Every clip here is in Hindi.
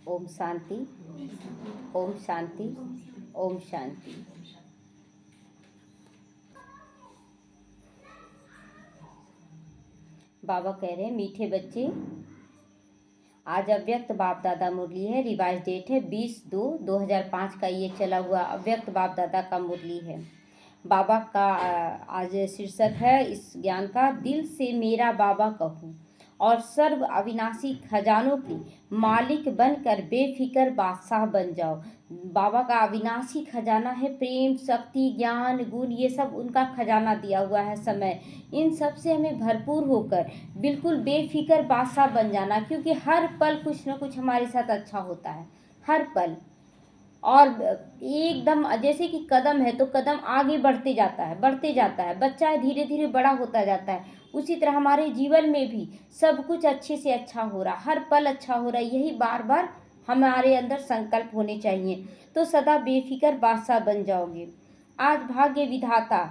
ओम शांति, ओम शांति, ओम शांति। बाबा कह रहे हैं, मीठे बच्चे, आज अव्यक्त बाप दादा मुरली है। रिवाइज डेट है 20/2/2005 का ये चला हुआ अव्यक्त बाप दादा का मुरली है। बाबा का आज शीर्षक है इस ज्ञान का, दिल से मेरा बाबा कहूँ और सर्व अविनाशी खजानों के मालिक बनकर बेफिक्र बादशाह बन जाओ। बाबा का अविनाशी खजाना है प्रेम, शक्ति, ज्ञान, गुण, ये सब उनका खजाना दिया हुआ है समय। इन सब से हमें भरपूर होकर बिल्कुल बेफिक्र बादशाह बन जाना, क्योंकि हर पल कुछ ना कुछ हमारे साथ अच्छा होता है, हर पल। और एकदम जैसे कि कदम है तो कदम आगे बढ़ते जाता है, बढ़ते जाता है। बच्चा है, धीरे धीरे बड़ा होता जाता है। उसी तरह हमारे जीवन में भी सब कुछ अच्छे से अच्छा हो रहा, हर पल अच्छा हो रहा है। यही बार बार हमारे अंदर संकल्प होने चाहिए, तो सदा बेफिक्र बादशाह बन जाओगे। आज भाग्य विधाता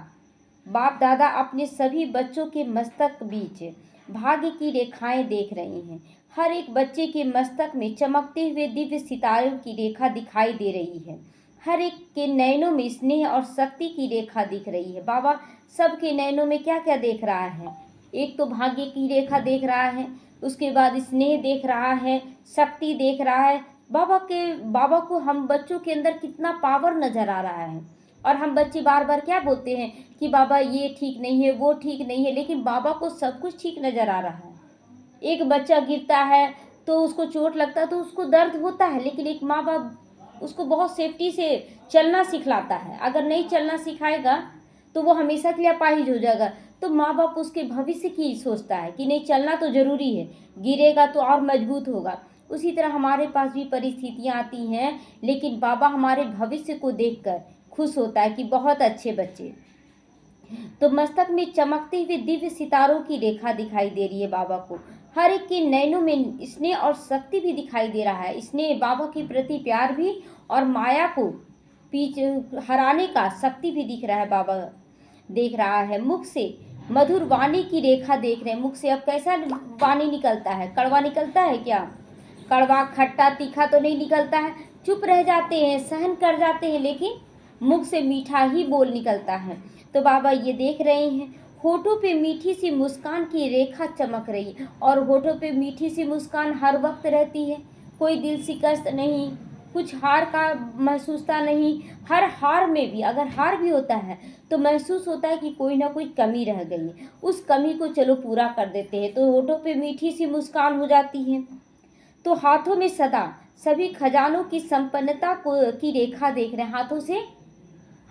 बाप दादा अपने सभी बच्चों के मस्तक बीच भाग्य की रेखाएं देख रहे हैं। हर एक बच्चे के मस्तक में चमकते हुए दिव्य सितारों की रेखा दिखाई दे रही है। हर एक के नयनों में स्नेह और शक्ति की रेखा दिख रही है। बाबा सबके नयनों में क्या क्या देख रहा है? एक तो भाग्य की रेखा देख रहा है, उसके बाद स्नेह देख रहा है, शक्ति देख रहा है। बाबा को हम बच्चों के अंदर कितना पावर नजर आ रहा है। और हम बच्चे बार बार क्या बोलते हैं कि बाबा ये ठीक नहीं है, वो ठीक नहीं है, लेकिन बाबा को सब कुछ ठीक नजर आ रहा है। एक बच्चा गिरता है तो उसको चोट लगता है तो उसको दर्द होता है, लेकिन एक माँ बाप उसको बहुत सेफ्टी से चलना सिखलाता है। अगर नहीं चलना सिखाएगा तो वो हमेशा के लिए अपाहिज हो जाएगा। तो माँ बाप उसके भविष्य की सोचता है कि नहीं, चलना तो जरूरी है, गिरेगा तो और मजबूत होगा। उसी तरह हमारे पास भी परिस्थितियाँ आती हैं, लेकिन बाबा हमारे भविष्य को देखकर खुश होता है कि बहुत अच्छे बच्चे। तो मस्तक में चमकते हुए दिव्य सितारों की रेखा दिखाई दे रही है बाबा को। हर एक के नैनों में स्नेह और शक्ति भी दिखाई दे रहा है। स्नेह बाबा के प्रति प्यार भी, और माया को पीछे हराने का शक्ति भी दिख रहा है। बाबा देख रहा है, मुख से मधुर वाणी की रेखा देख रहे हैं। मुख से अब कैसा वाणी निकलता है? कड़वा निकलता है क्या? कड़वा, खट्टा, तीखा तो नहीं निकलता है। चुप रह जाते हैं, सहन कर जाते हैं, लेकिन मुख से मीठा ही बोल निकलता है। तो बाबा ये देख रहे हैं, होठों पे मीठी सी मुस्कान की रेखा चमक रही है। और होठों पे मीठी सी मुस्कान हर वक्त रहती है, कोई दिल शिकस्त नहीं, कुछ हार का महसूसता नहीं। हर हार में भी अगर हार भी होता है तो महसूस होता है कि कोई ना कोई कमी रह गई है, उस कमी को चलो पूरा कर देते हैं। तो होठों पे मीठी सी मुस्कान हो जाती है। तो हाथों में सदा सभी खजानों की संपन्नता की रेखा देख रहे हैं। हाथों से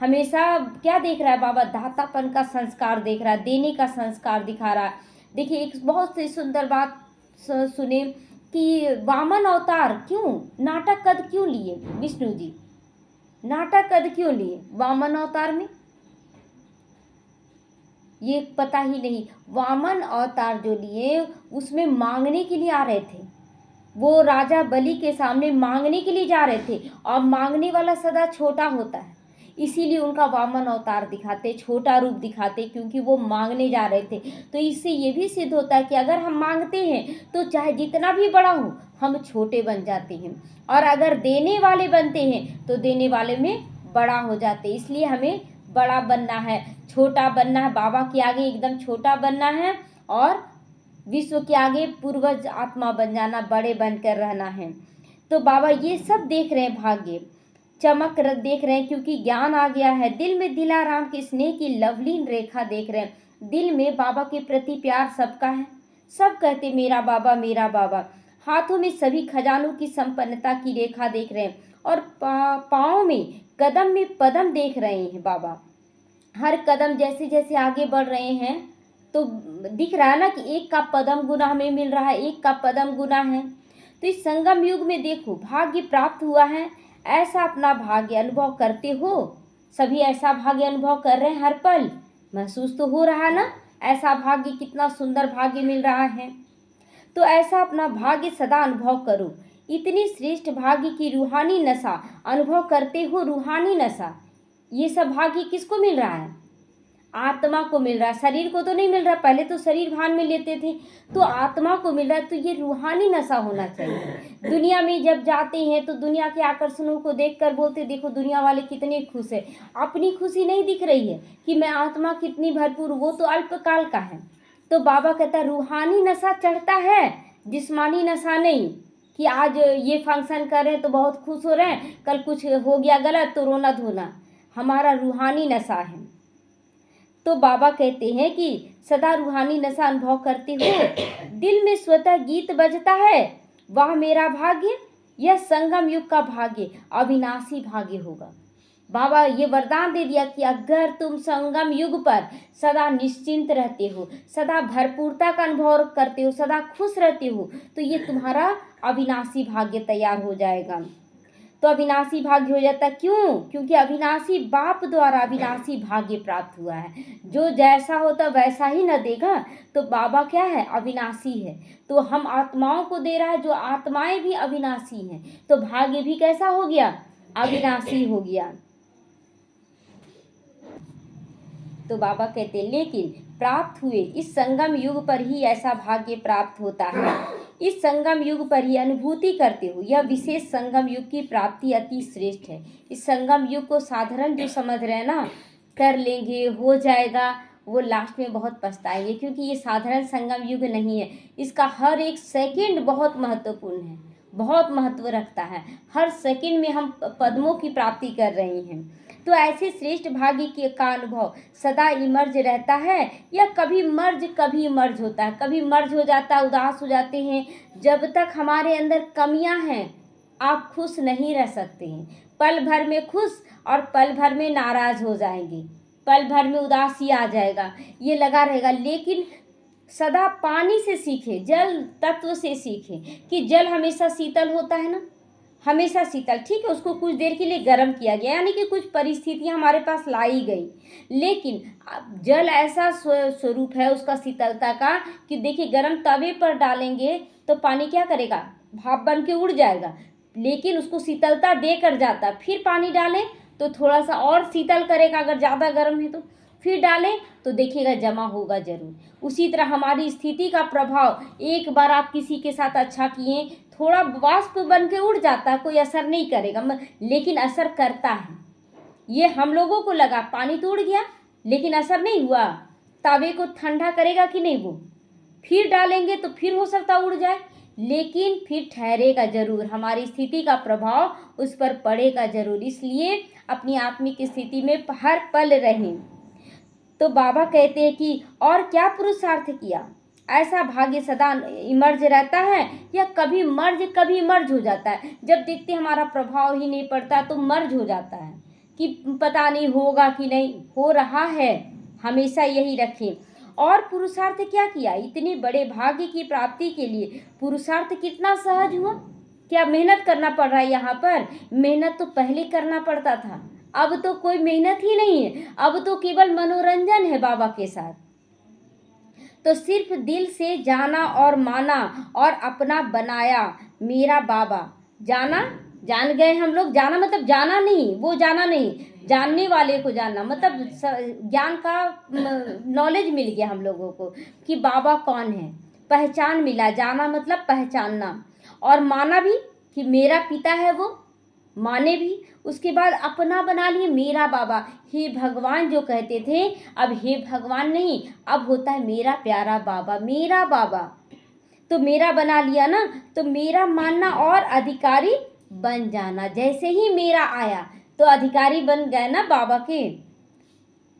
हमेशा क्या देख रहा है बाबा? दातापन का संस्कार देख रहा है, देने का संस्कार दिखा रहा है। देखिए, एक बहुत ही सुंदर बात सुने कि वामन अवतार क्यों, नाटक कद क्यों लिए विष्णु जी? नाटक कद क्यों लिए वामन अवतार में? ये पता ही नहीं। वामन अवतार जो लिए उसमें मांगने के लिए आ रहे थे। वो राजा बलि के सामने मांगने के लिए जा रहे थे, और मांगने वाला सदा छोटा होता है, इसीलिए उनका वामन अवतार दिखाते, छोटा रूप दिखाते, क्योंकि वो मांगने जा रहे थे। तो इससे ये भी सिद्ध होता है कि अगर हम मांगते हैं तो चाहे जितना भी बड़ा हो, हम छोटे बन जाते हैं, और अगर देने वाले बनते हैं तो देने वाले में बड़ा हो जाते हैं। इसलिए हमें बड़ा बनना है, छोटा बनना है, बाबा के आगे एकदम छोटा बनना है, और विश्व के आगे पूर्वज आत्मा बन जाना, बड़े बनकर रहना है। तो बाबा ये सब देख रहे हैं, भाग्य चमक देख रहे हैं, क्योंकि ज्ञान आ गया है। दिल में दिलाराम के स्नेह की लवलीन रेखा देख रहे हैं। दिल में बाबा के प्रति प्यार सबका है, सब कहते मेरा बाबा, मेरा बाबा। हाथों में सभी खजानों की संपन्नता की रेखा देख रहे हैं, और पाँव में कदम में पदम देख रहे हैं बाबा। हर कदम जैसे जैसे आगे बढ़ रहे हैं तो दिख रहा है ना कि एक का पदम गुना हमें मिल रहा है, एक का पदम गुना है। तो इस संगम युग में देखो, भाग्य प्राप्त हुआ है, ऐसा अपना भाग्य अनुभव करते हो? सभी ऐसा भाग्य अनुभव कर रहे हैं, हर पल महसूस तो हो रहा है ना, ऐसा भाग्य, कितना सुंदर भाग्य मिल रहा है। तो ऐसा अपना भाग्य सदा अनुभव करो। इतनी श्रेष्ठ भाग्य की रूहानी नशा अनुभव करते हो, रूहानी नशा। ये सब भाग्य किसको मिल रहा है? आत्मा को मिल रहा है, शरीर को तो नहीं मिल रहा। पहले तो शरीर भान में लेते थे, तो आत्मा को मिल रहा है। तो ये रूहानी नशा होना चाहिए। दुनिया में जब जाते हैं तो दुनिया के आकर्षणों को देखकर बोलते देखो दुनिया वाले कितने खुश है। अपनी खुशी नहीं दिख रही है कि मैं आत्मा कितनी भरपूर, वो तो अल्पकाल का है। तो बाबा कहता है रूहानी नशा चढ़ता है, जिस्मानी नशा नहीं, कि आज ये फंक्शन कर रहे हैं तो बहुत खुश हो रहे हैं, कल कुछ हो गया गलत तो रोना धोना। हमारा रूहानी नशा है। तो बाबा कहते हैं कि सदा रूहानी नशा अनुभव करते हो दिल में स्वतः गीत बजता है, वह मेरा भाग्य, यह संगम युग का भाग्य, अविनाशी भाग्य होगा। बाबा ये वरदान दे दिया कि अगर तुम संगम युग पर सदा निश्चिंत रहते हो, सदा भरपूरता का अनुभव करते हो, सदा खुश रहते हो, तो ये तुम्हारा अविनाशी भाग्य तैयार हो जाएगा। तो अविनाशी भाग्य हो जाता, क्यों? क्योंकि अविनाशी बाप द्वारा अविनाशी भाग्य प्राप्त हुआ है। जो जैसा होता वैसा ही न देगा। तो बाबा क्या है? अविनाशी है। तो हम आत्माओं को दे रहा है, जो आत्माएं भी अविनाशी हैं, तो भाग्य भी कैसा हो गया? अविनाशी हो गया। तो बाबा कहते हैं लेकिन प्राप्त हुए इस संगम युग पर ही ऐसा भाग्य प्राप्त होता है। इस संगम युग पर ही अनुभूति करते हो, यह विशेष संगम युग की प्राप्ति अति श्रेष्ठ है। इस संगम युग को साधारण जो समझ रहे हैं ना, कर लेंगे हो जाएगा, वो लास्ट में बहुत पछताएंगे, क्योंकि ये साधारण संगम युग नहीं है। इसका हर एक सेकंड बहुत महत्वपूर्ण है, बहुत महत्व रखता है। हर सेकंड में हम पद्मों की प्राप्ति कर रहे हैं। तो ऐसे श्रेष्ठ भाग्य के का अनुभव सदा इमर्ज रहता है, या कभी मर्ज होता है, कभी मर्ज हो जाता है, उदास हो जाते हैं। जब तक हमारे अंदर कमियां हैं आप खुश नहीं रह सकते हैं। पल भर में खुश और पल भर में नाराज हो जाएंगे, पल भर में उदासी आ जाएगा, ये लगा रहेगा। लेकिन सदा पानी से सीखे, जल तत्व से सीखे कि जल हमेशा शीतल होता है ना, हमेशा शीतल, ठीक है। उसको कुछ देर के लिए गर्म किया गया, यानी कि कुछ परिस्थितियां हमारे पास लाई गई, लेकिन जल ऐसा स्वरूप है उसका शीतलता का कि देखिए गर्म तवे पर डालेंगे तो पानी क्या करेगा? भाप बन के उड़ जाएगा, लेकिन उसको शीतलता दे कर जाता। फिर पानी डालें तो थोड़ा सा और शीतल करेगा, अगर ज़्यादा गर्म है तो फिर डालें तो देखिएगा जमा होगा जरूर। उसी तरह हमारी स्थिति का प्रभाव, एक बार आप किसी के साथ अच्छा किए, थोड़ा वाष्प बन के उड़ जाता है, कोई असर नहीं करेगा, लेकिन असर करता है। ये हम लोगों को लगा पानी तो उड़ गया लेकिन असर नहीं हुआ। तवे को ठंडा करेगा कि नहीं? वो फिर डालेंगे तो फिर हो सकता उड़ जाए, लेकिन फिर ठहरेगा जरूर, हमारी स्थिति का प्रभाव उस पर पड़ेगा जरूर। इसलिए अपनी आत्मिक स्थिति में हर पल रहें। तो बाबा कहते हैं कि और क्या पुरुषार्थ किया, ऐसा भाग्य सदा इमर्ज रहता है, या कभी मर्ज हो जाता है। जब देखते हमारा प्रभाव ही नहीं पड़ता तो मर्ज हो जाता है कि पता नहीं होगा कि नहीं, हो रहा है, हमेशा यही रखें। और पुरुषार्थ क्या किया? इतने बड़े भाग्य की प्राप्ति के लिए पुरुषार्थ कितना सहज हुआ। क्या मेहनत करना पड़ रहा है यहाँ पर? मेहनत तो पहले करना पड़ता था, अब तो कोई मेहनत ही नहीं है, अब तो केवल मनोरंजन है बाबा के साथ। तो सिर्फ दिल से जाना और माना और अपना बनाया मेरा बाबा। जाना, जान गए हम लोग, जाना मतलब जाना नहीं, वो जाना नहीं, जानने वाले को जानना, मतलब ज्ञान का नॉलेज मिल गया हम लोगों को कि बाबा कौन है, पहचान मिला। जाना मतलब पहचानना, और माना भी कि मेरा पिता है, वो माने भी। उसके बाद अपना बना लिए मेरा बाबा। हे भगवान जो कहते थे, अब हे भगवान नहीं, अब होता है मेरा प्यारा बाबा, मेरा बाबा। तो मेरा बना लिया ना, तो मेरा मानना और अधिकारी बन जाना। जैसे ही मेरा आया तो अधिकारी बन गए ना बाबा के।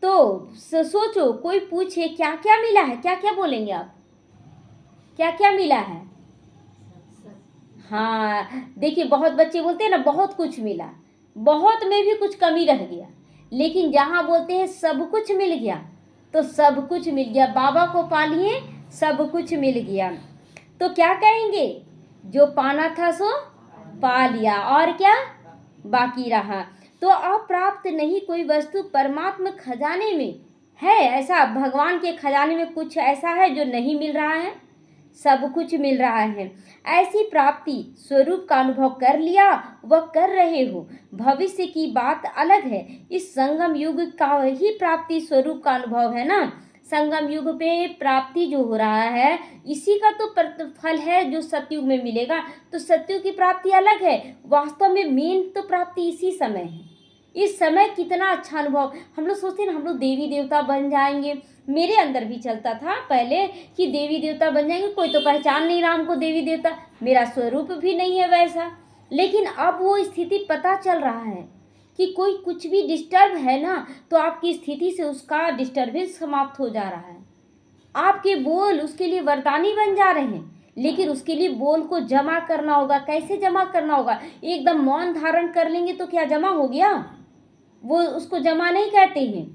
तो सोचो, कोई पूछे क्या क्या मिला है, क्या क्या बोलेंगे आप? क्या क्या मिला है? हाँ देखिए, बहुत बच्चे बोलते हैं ना बहुत कुछ मिला, बहुत में भी कुछ कमी रह गया। लेकिन जहाँ बोलते हैं सब कुछ मिल गया, तो सब कुछ मिल गया। बाबा को पा लिए, सब कुछ मिल गया। तो क्या कहेंगे? जो पाना था सो पा लिया, और क्या बाकी रहा। तो अप्राप्त नहीं कोई वस्तु परमात्मा खजाने में है। ऐसा भगवान के खजाने में कुछ ऐसा है जो नहीं मिल रहा है? सब कुछ मिल रहा है। ऐसी प्राप्ति स्वरूप का अनुभव कर लिया, वह कर रहे हो। भविष्य की बात अलग है। इस संगम युग का ही प्राप्ति स्वरूप का अनुभव है ना। संगम युग पे प्राप्ति जो हो रहा है, इसी का तो फल है जो सतयुग में मिलेगा। तो सतयुग की प्राप्ति अलग है, वास्तव में मेन तो प्राप्ति इसी समय है। इस समय कितना अच्छा अनुभव, हम लोग सोचते हैं ना हम लोग देवी देवता बन जाएंगे। मेरे अंदर भी चलता था पहले कि देवी देवता बन जाएंगे, कोई तो पहचान नहीं राम को देवी देवता, मेरा स्वरूप भी नहीं है वैसा। लेकिन अब वो स्थिति पता चल रहा है कि कोई कुछ भी डिस्टर्ब है ना, तो आपकी स्थिति से उसका डिस्टर्बेंस समाप्त हो जा रहा है। आपके बोल उसके लिए वरदानी बन जा रहे हैं। लेकिन उसके लिए बोल को जमा करना होगा। कैसे जमा करना होगा? एकदम मौन धारण कर लेंगे तो क्या जमा हो गया? वो उसको जमा नहीं कहते हैं,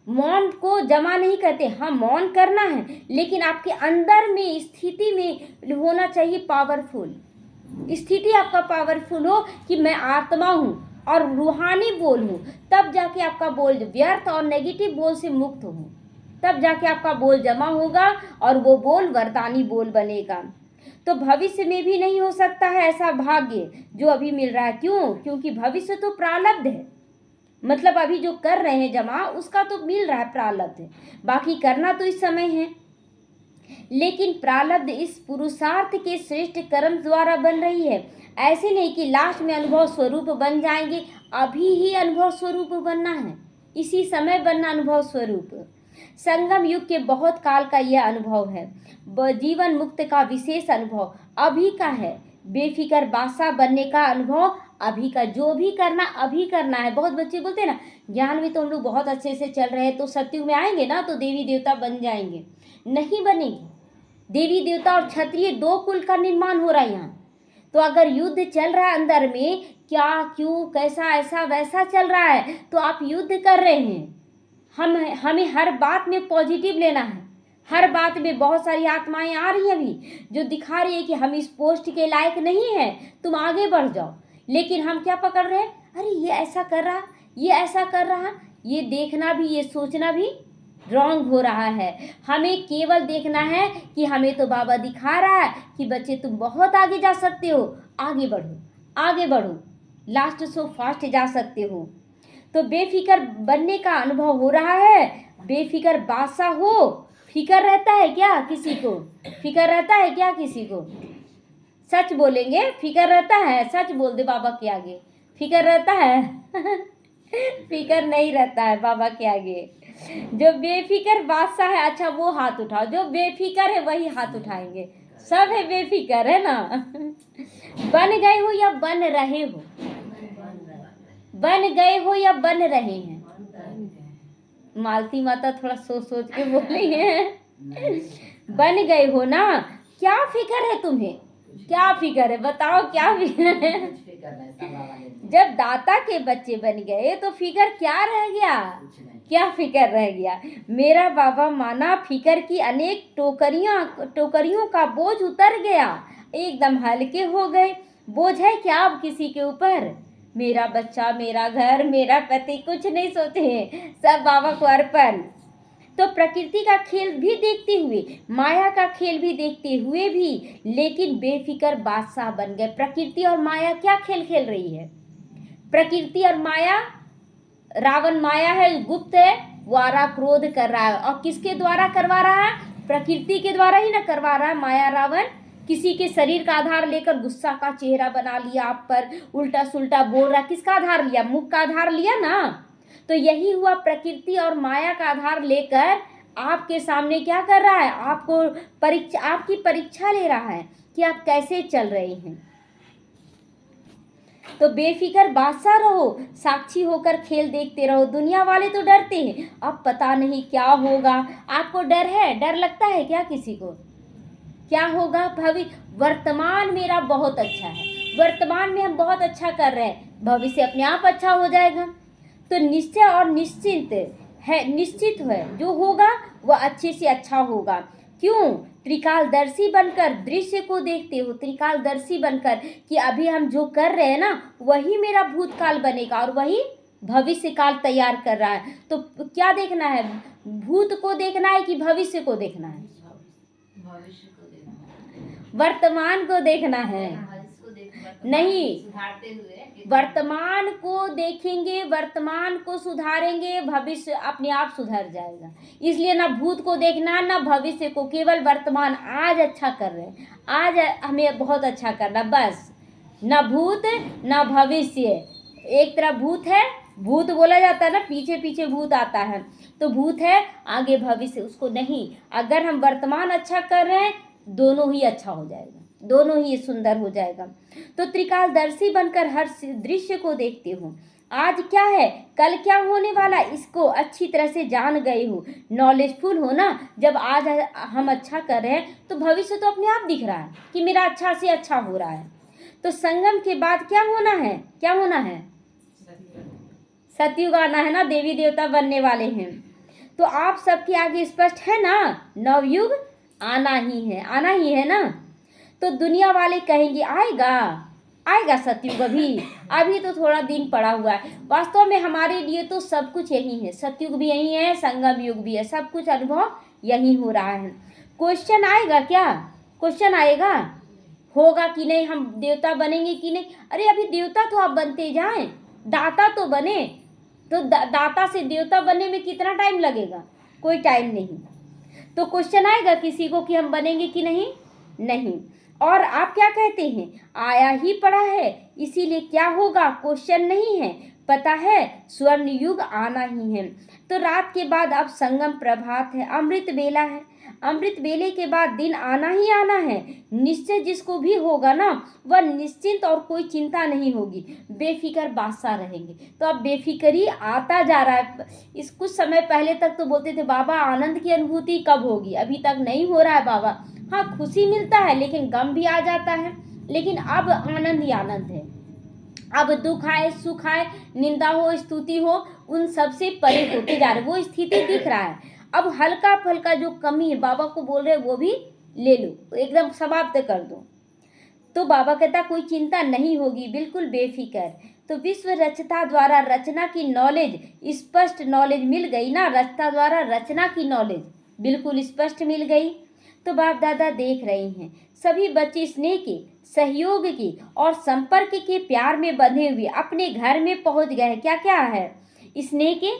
मौन को जमा नहीं कहते। हाँ, मौन करना है, लेकिन आपके अंदर में स्थिति में होना चाहिए पावरफुल। स्थिति आपका पावरफुल हो कि मैं आत्मा हूँ और रूहानी बोल हूँ, तब जाके आपका बोल व्यर्थ और नेगेटिव बोल से मुक्त हो, तब जाके आपका बोल जमा होगा और वो बोल वरदानी बोल बनेगा। तो भविष्य में भी नहीं हो सकता है ऐसा भाग्य जो अभी मिल रहा है। क्यों? क्योंकि भविष्य तो प्रारब्ध है। मतलब अभी जो कर रहे हैं जमा, उसका तो मिल रहा है प्रारब्ध है, बाकी करना तो इस समय है। लेकिन प्रारब्ध इस पुरुषार्थ के श्रेष्ठ कर्म द्वारा बन रही है। ऐसे नहीं कि लास्ट में अनुभव स्वरूप बन जाएंगे। अभी ही अनुभव स्वरूप बनना है, इसी समय बनना अनुभव स्वरूप। संगम युग के बहुत काल का यह अनुभव है। जीवन मुक्त का विशेष अनुभव अभी का है। बेफिक्र बादशाह बनने का अनुभव अभी का। जो भी करना अभी करना है। बहुत बच्चे बोलते हैं ना, ज्ञान में तो हम लोग बहुत अच्छे से चल रहे हैं, तो सतयुग में आएंगे ना तो देवी देवता बन जाएंगे। नहीं बनेगी। देवी देवता और क्षत्रिय दो कुल का निर्माण हो रहा है यहाँ। तो अगर युद्ध चल रहा है अंदर में, क्या क्यों कैसा ऐसा वैसा चल रहा है, तो आप युद्ध कर रहे हैं। हमें हर बात में पॉजिटिव लेना है। हर बात में बहुत सारी आत्माएं आ रही हैं अभी जो दिखा रही है कि हम इस पोस्ट के लायक नहीं हैं, तुम आगे बढ़ जाओ। लेकिन हम क्या पकड़ रहे हैं? अरे ये ऐसा कर रहा, ये ऐसा कर रहा। ये देखना भी, ये सोचना भी रॉन्ग हो रहा है। हमें केवल देखना है कि हमें तो बाबा दिखा रहा है कि बच्चे तुम बहुत आगे जा सकते हो, आगे बढ़ो, आगे बढ़ो, लास्ट सो फास्ट जा सकते हो। तो बेफिक्र बनने का अनुभव हो रहा है। बेफिक्र बादशाह हो। फिक्र रहता है क्या किसी को? फिक्र रहता है क्या किसी को? सच बोलेंगे, फिक्र रहता है? सच बोल दे बाबा के आगे, फिक्र रहता है? फिक्र नहीं रहता है बाबा के आगे। जो बेफिक्र बादशाह है, अच्छा वो हाथ उठाओ। जो बेफिक्र है वही हाथ उठाएंगे। सब है बेफिक्र, है ना? बन गए हो या बन रहे हो? बन गए हो या बन रहे हैं? मालती माता थोड़ा सोच सोच के बोल रही है। बन गए हो ना? क्या फिक्र है तुम्हें? क्या फिक्र है बताओ, क्या फिक्र है? जब दाता के बच्चे बन गए तो फिक्र क्या रह गया? क्या फिक्र रह गया? मेरा बाबा माना फिक्र की अनेक टोकरियों का बोझ उतर गया, एकदम हल्के हो गए। बोझ है क्या अब किसी के ऊपर? मेरा बच्चा, मेरा घर, मेरा पति, कुछ नहीं सोचे, सब बाबा को अर्पण। तो प्रकृति का खेल भी देखते हुए, माया का खेल भी देखते हुए भी, लेकिन बेफिक्र बादशाह बन गए। प्रकृति और माया क्या खेल खेल रही है? प्रकृति और माया, रावण माया है, गुप्त है, वो आरा क्रोध कर रहा है। और किसके द्वारा करवा रहा है? प्रकृति के द्वारा ही ना करवा रहा है। माया रावण किसी के शरीर का आधार लेकर गुस्सा का चेहरा बना लिया, आप पर उल्टा सुल्टा बोल रहा। किसका आधार लिया? मुख का आधार लिया ना। तो यही हुआ, प्रकृति और माया का आधार लेकर आपके सामने क्या कर रहा है? आपकी परीक्षा ले रहा है कि आप कैसे चल रहे हैं। तो बेफिक्र बादशाह रहो, साक्षी होकर खेल देखते रहो। दुनिया वाले तो डरते हैं, अब पता नहीं क्या होगा। आपको डर है? डर लगता है क्या किसी को? क्या होगा? वर्तमान मेरा बहुत अच्छा है, वर्तमान में हम बहुत अच्छा कर रहे हैं, भविष्य अपने आप अच्छा हो जाएगा। तो निश्चय और निश्चित है, जो होगा वह अच्छे से अच्छा होगा। क्यों? त्रिकालदर्शी बनकर दृश्य को देखते हो, त्रिकालदर्शी बनकर कि अभी हम जो कर रहे हैं ना, वही मेरा भूतकाल बनेगा और वही भविष्य काल तैयार कर रहा है। तो क्या देखना है? भूत को देखना है कि भविष्य को देखना है? वर्तमान को देखना है, नहीं, वर्तमान को देखेंगे, वर्तमान को सुधारेंगे, भविष्य अपने आप सुधर जाएगा। इसलिए ना भूत को देखना ना भविष्य को, केवल वर्तमान, आज अच्छा कर रहे हैं, आज हमें बहुत अच्छा करना, बस। ना भूत ना भविष्य। एक तरफ भूत है, भूत बोला जाता है ना, पीछे पीछे भूत आता है, तो भूत है, आगे भविष्य, उसको नहीं। अगर हम वर्तमान अच्छा कर रहे हैं, दोनों ही अच्छा हो जाएगा, दोनों ही सुंदर हो जाएगा। तो त्रिकालदर्शी बनकर हर दृश्य को देखते हो, आज क्या है कल क्या होने वाला, इसको अच्छी तरह से जान गए हो, नॉलेजफुल हो ना। जब आज हम अच्छा कर रहे हैं तो भविष्य तो अपने आप दिख रहा है कि मेरा अच्छा से अच्छा हो रहा है। तो संगम के बाद क्या होना है, क्या होना है, सतयुग आना है ना, देवी देवता बनने वाले हैं। तो आप सबके आगे स्पष्ट है ना, नवयुग आना ही है, आना ही है ना। तो दुनिया वाले कहेंगे आएगा, आएगा सतयुग, अभी तो थोड़ा दिन पड़ा हुआ है। वास्तव में हमारे लिए तो सब कुछ यही है, सतयुग भी यही है, संगम युग भी है, सब कुछ अनुभव यही हो रहा है। क्वेश्चन आएगा क्या, क्वेश्चन आएगा, होगा कि नहीं, हम देवता बनेंगे कि नहीं। अरे अभी देवता तो आप बनते जाएं, दाता तो बने, तो दाता से देवता बनने में कितना टाइम लगेगा, कोई टाइम नहीं। तो क्वेश्चन आएगा किसी को कि हम बनेंगे कि नहीं, नहीं। और आप क्या कहते हैं, आया ही पड़ा है, इसीलिए क्या होगा क्वेश्चन नहीं है, पता है स्वर्ण युग आना ही है। तो रात के बाद अब संगम प्रभात है, अमृत बेला है, अमृत बेले के बाद दिन आना ही आना है। निश्चय जिसको भी होगा ना, वह निश्चिंत और कोई चिंता नहीं होगी, बेफिक्र बादशाह रहेंगे। तो अब बेफिक्री आता जा रहा है। इस कुछ समय पहले तक तो बोलते थे बाबा आनंद की अनुभूति कब होगी, अभी तक नहीं हो रहा है बाबा। हाँ खुशी मिलता है लेकिन गम भी आ जाता है, लेकिन अब आनंद ही आनंद है। अब दुख आए सुख आए, निंदा हो स्तुति हो, उन सबसे परे होते जा रहे, वो स्थिति दिख रहा है। अब हल्का फल्का जो कमी है बाबा को बोल रहे वो भी ले लो, एकदम समाप्त कर दो। तो बाबा कहता कोई चिंता नहीं होगी, बिल्कुल बेफिक्र। तो विश्व रचता द्वारा रचना की नॉलेज, स्पष्ट नॉलेज मिल गई ना, रचता द्वारा रचना की नॉलेज बिल्कुल स्पष्ट मिल गई। तो बाप दादा देख रहे हैं सभी बच्चे स्नेह के, सहयोग की और संपर्क के प्यार में बंधे हुए अपने घर में पहुंच गए हैं। क्या क्या है, स्नेह के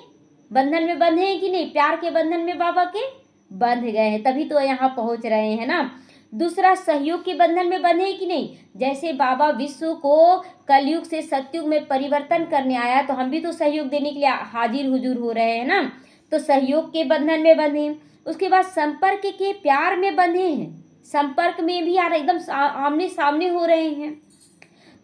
बंधन में बंधे हैं कि नहीं, प्यार के बंधन में बाबा के बंध गए हैं, तभी तो यहाँ पहुंच रहे हैं ना। दूसरा सहयोग के बंधन में बंधे हैं कि नहीं, जैसे बाबा विश्व को कलयुग से सतयुग में परिवर्तन करने आया, तो हम भी तो सहयोग देने के लिए हाजिर हुजूर हो रहे हैं ना। तो सहयोग के बंधन में बंधे हैं। उसके बाद संपर्क के प्यार में बंधे हैं, संपर्क में भी यार एकदम आमने सामने हो रहे हैं।